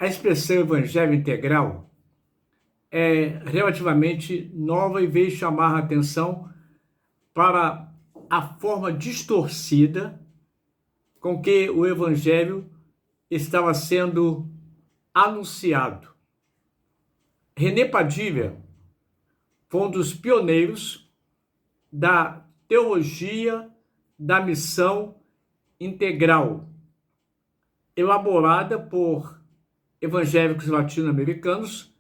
A expressão evangelho integral é relativamente nova e veio chamar a atenção para a forma distorcida com que o evangelho estava sendo anunciado. René Padilha foi um dos pioneiros da teologia da missão integral, elaborada por evangélicos latino-americanos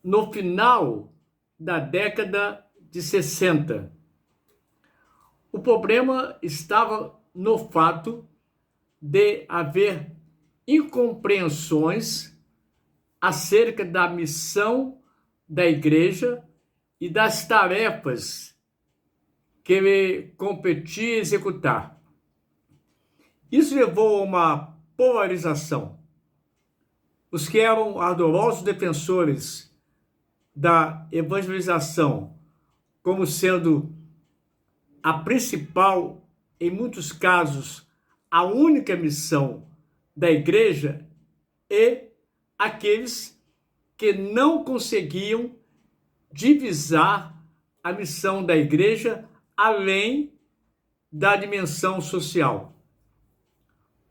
no final da década de 60. O problema estava no fato de haver incompreensões acerca da missão da igreja e das tarefas que lhe competia executar. Isso levou a uma polarização. Os que eram ardorosos defensores da evangelização, como sendo a principal, em muitos casos, a única missão da igreja, e aqueles que não conseguiam divisar a missão da igreja além da dimensão social.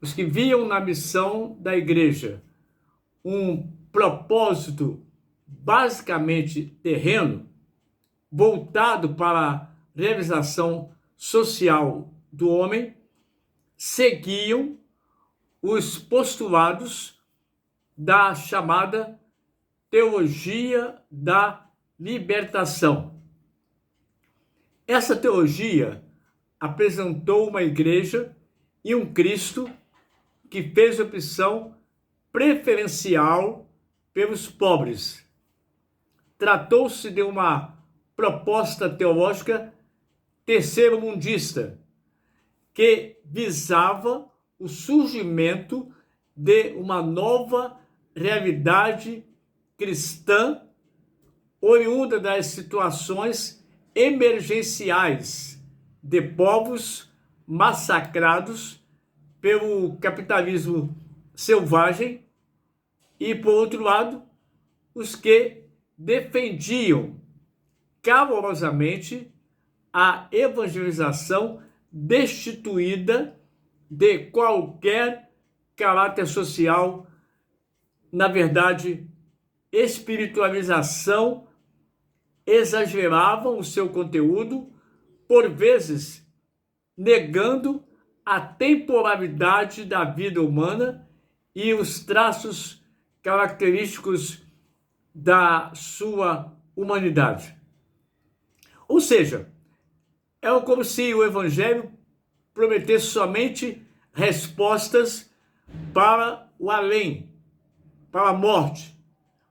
Os que viam na missão da igreja um propósito basicamente terreno, voltado para a realização social do homem, seguiam os postulados da chamada teologia da libertação. Essa teologia apresentou uma igreja e um Cristo que fez opção preferencial pelos pobres. Tratou-se de uma proposta teológica terceiro-mundista, que visava o surgimento de uma nova realidade cristã, oriunda das situações emergenciais de povos massacrados pelo capitalismo selvagem, e, por outro lado, os que defendiam calorosamente a evangelização destituída de qualquer caráter social, na verdade, espiritualização, exageravam o seu conteúdo, por vezes negando a temporalidade da vida humana e os traços característicos da sua humanidade. Ou seja, é como se o evangelho prometesse somente respostas para o além, para a morte,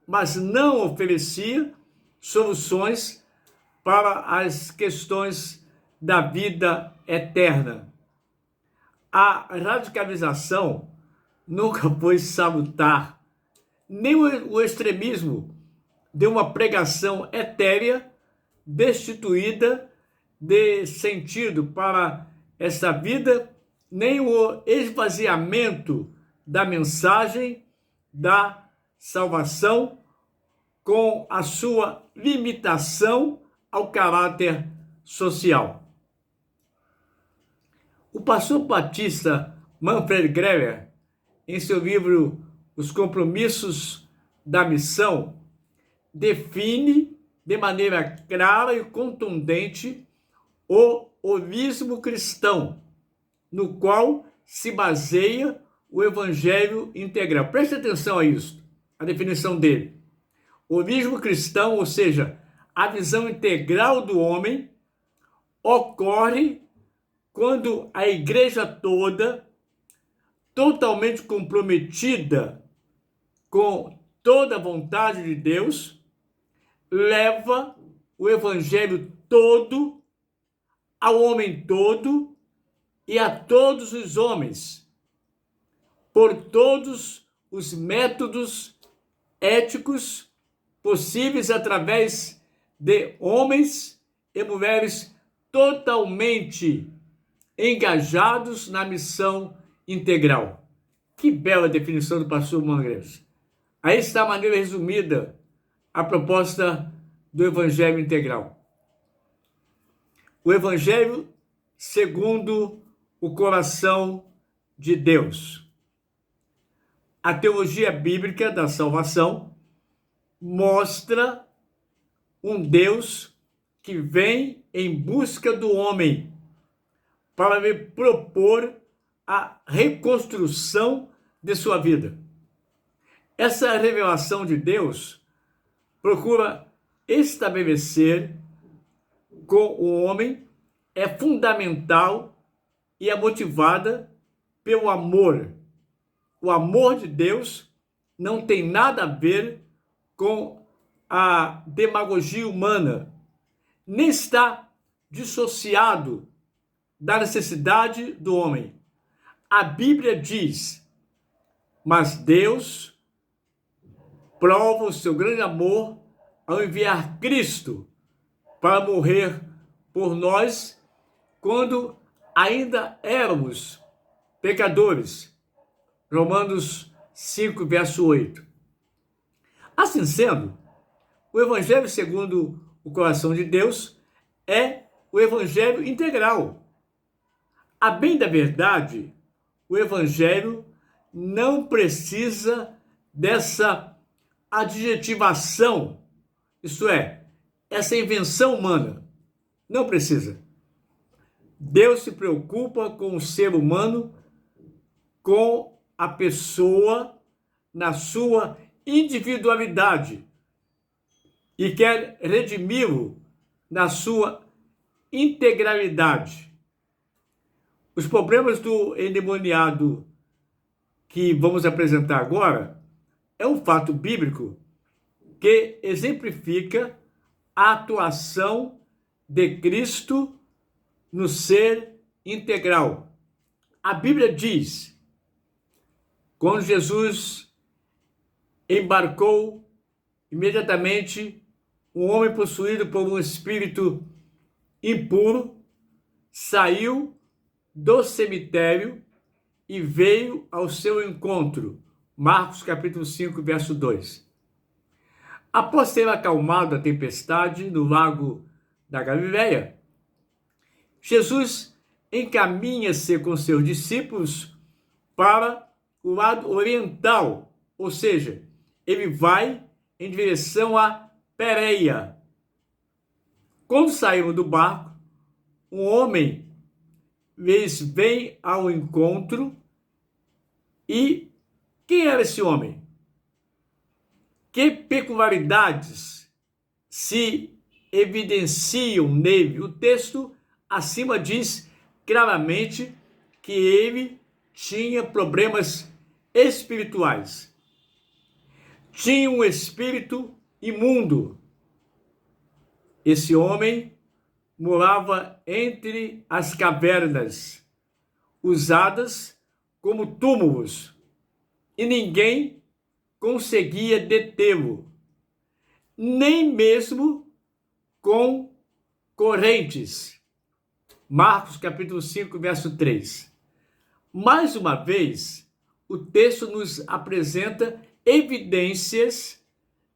mas não oferecia soluções para as questões da vida eterna. A radicalização nunca foi salutar, nem o extremismo de uma pregação etérea, destituída de sentido para essa vida, nem o esvaziamento da mensagem da salvação com a sua limitação ao caráter social. O pastor batista Manfred Greger, em seu livro Os Compromissos da Missão, define de maneira clara e contundente o holismo cristão, no qual se baseia o evangelho integral. Preste atenção a isso, a definição dele. O holismo cristão, ou seja, a visão integral do homem, ocorre quando a igreja toda, totalmente comprometida com toda a vontade de Deus, leva o evangelho todo ao homem todo e a todos os homens, por todos os métodos éticos possíveis, através de homens e mulheres totalmente engajados na missão integral. Que bela definição do pastor Manfred. Aí está a maneira resumida a proposta do Evangelho integral. O Evangelho segundo o coração de Deus. A teologia bíblica da salvação mostra um Deus que vem em busca do homem para lhe propor a reconstrução de sua vida. Essa revelação de Deus procura estabelecer com o homem, é fundamental e é motivada pelo amor. O amor de Deus não tem nada a ver com a demagogia humana, nem está dissociado da necessidade do homem. A Bíblia diz: mas Deus prova o seu grande amor ao enviar Cristo para morrer por nós quando ainda éramos pecadores. Romanos 5, verso 8. Assim sendo, o Evangelho segundo o coração de Deus é o Evangelho integral. A bem da verdade, o Evangelho não precisa dessa adjetivação, isto é, essa invenção humana. Não precisa. Deus se preocupa com o ser humano, com a pessoa na sua individualidade e quer redimi-lo na sua integralidade. Os problemas do endemoniado que vamos apresentar agora é um fato bíblico que exemplifica a atuação de Cristo no ser integral. A Bíblia diz: quando Jesus embarcou, imediatamente um homem possuído por um espírito impuro saiu do cemitério e veio ao seu encontro. Marcos capítulo 5, verso 2. Após ter acalmado a tempestade no lago da Galileia, Jesus encaminha-se com seus discípulos para o lado oriental, ou seja, ele vai em direção a Pérea. Quando saíram do barco, um homem lhes vem ao encontro. E quem era esse homem? Que peculiaridades se evidenciam nele? O texto acima diz claramente que ele tinha problemas espirituais. Tinha um espírito imundo. Esse homem morava entre as cavernas, usadas como túmulos, e ninguém conseguia detê-lo, nem mesmo com correntes. Marcos capítulo 5, verso 3. Mais uma vez, o texto nos apresenta evidências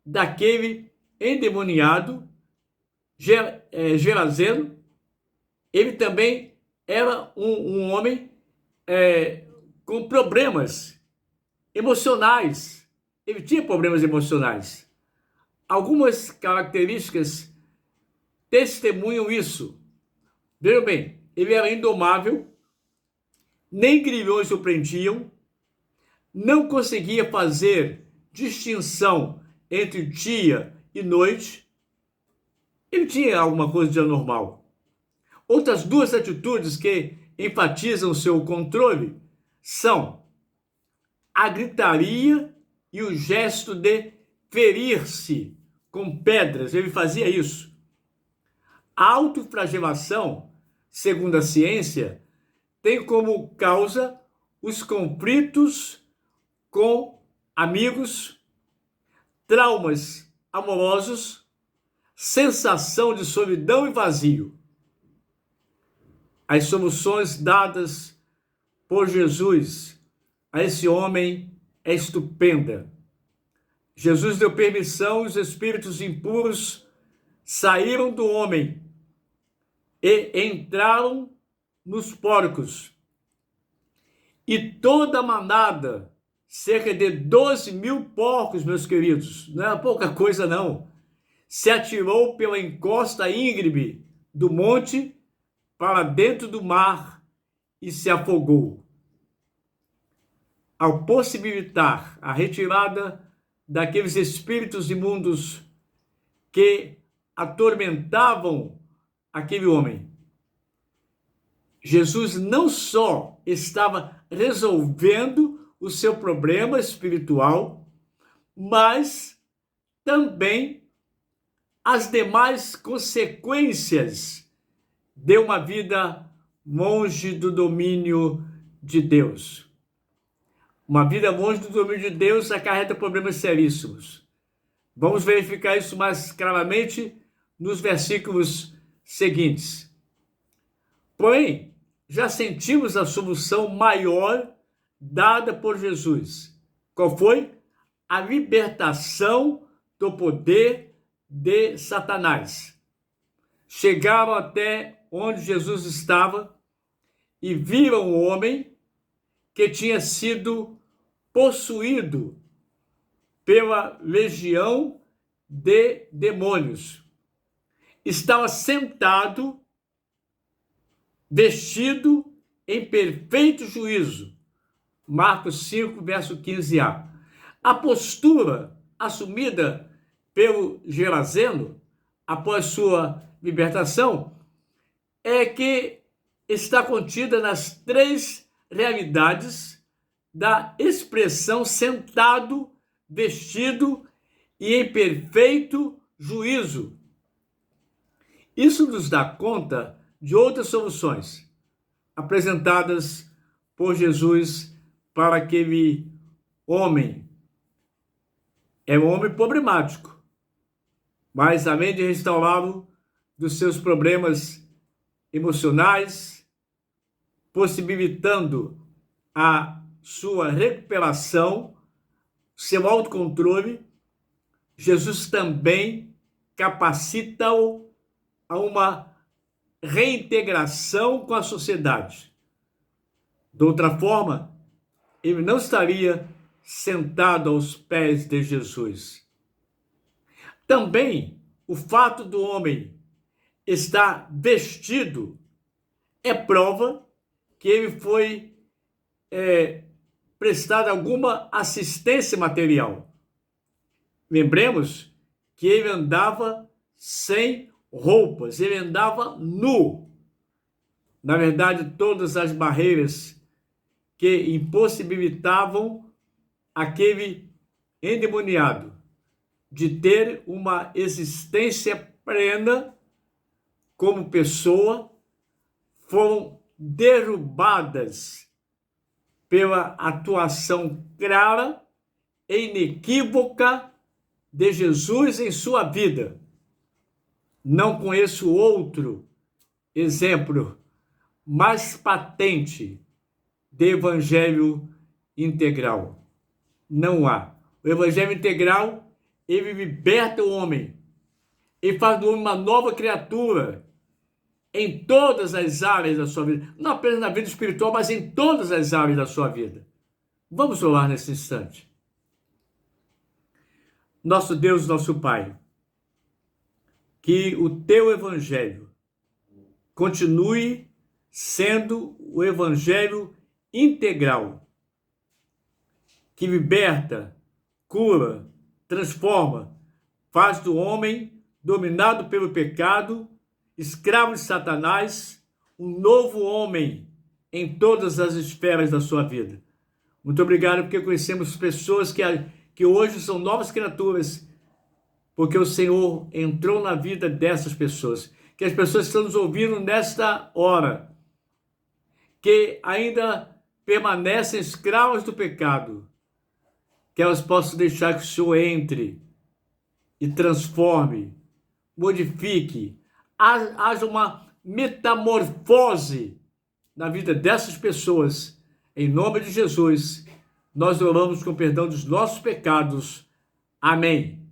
daquele endemoniado Gerazeno. Ele também era um homem com problemas emocionais. Ele tinha problemas emocionais. Algumas características testemunham isso. Vejam bem, ele era indomável, nem grilhões o prendiam, não conseguia fazer distinção entre dia e noite. Ele tinha alguma coisa de anormal. Outras duas atitudes que enfatizam seu controle são a gritaria e o gesto de ferir-se com pedras. Ele fazia isso. A autoflagelação, segundo a ciência, tem como causa os conflitos com amigos, traumas amorosos, sensação de solidão e vazio. As soluções dadas por Jesus a esse homem é estupenda. Jesus deu permissão e os espíritos impuros saíram do homem e entraram nos porcos. E toda a manada, cerca de 12.000 porcos, meus queridos, não é pouca coisa não, se atirou pela encosta íngreme do monte para dentro do mar e se afogou. Ao possibilitar a retirada daqueles espíritos imundos que atormentavam aquele homem, Jesus não só estava resolvendo o seu problema espiritual, mas também as demais consequências de uma vida longe do domínio de Deus. Uma vida longe do domínio de Deus acarreta problemas seríssimos. Vamos verificar isso mais claramente nos versículos seguintes. Porém, já sentimos a solução maior dada por Jesus. Qual foi? A libertação do poder de Satanás. Chegaram até onde Jesus estava e viram o homem que tinha sido possuído pela legião de demônios. Estava sentado, vestido em perfeito juízo. Marcos 5, verso 15a. A postura assumida pelo Geraseno, após sua libertação, é que está contida nas três realidades da expressão sentado, vestido e em perfeito juízo. Isso nos dá conta de outras soluções apresentadas por Jesus para aquele homem. É um homem problemático, mas além de restaurá-lo dos seus problemas emocionais, possibilitando a sua recuperação, seu autocontrole, Jesus também capacita-o a uma reintegração com a sociedade. De outra forma, ele não estaria sentado aos pés de Jesus. Também o fato do homem estar vestido é prova que ele foi prestada alguma assistência material. Lembremos que ele andava sem roupas, ele andava nu. Na verdade, todas as barreiras que impossibilitavam aquele endemoniado de ter uma existência plena como pessoa foram derrubadas pela atuação clara e inequívoca de Jesus em sua vida. Não conheço outro exemplo mais patente de evangelho integral. Não há. O evangelho integral, ele liberta o homem. Ele faz do homem uma nova criatura em todas as áreas da sua vida. Não apenas na vida espiritual, mas em todas as áreas da sua vida. Vamos orar nesse instante. Nosso Deus, nosso Pai, que o teu evangelho continue sendo o evangelho integral, que liberta, cura, transforma, faz do homem dominado pelo pecado, escravo de Satanás, um novo homem em todas as esferas da sua vida. Muito obrigado porque conhecemos pessoas que hoje são novas criaturas, porque o Senhor entrou na vida dessas pessoas. Que as pessoas que estão nos ouvindo nesta hora, que ainda permanecem escravas do pecado, que elas possam deixar que o Senhor entre e transforme, modifique, haja uma metamorfose na vida dessas pessoas. Em nome de Jesus, nós oramos com perdão dos nossos pecados. Amém.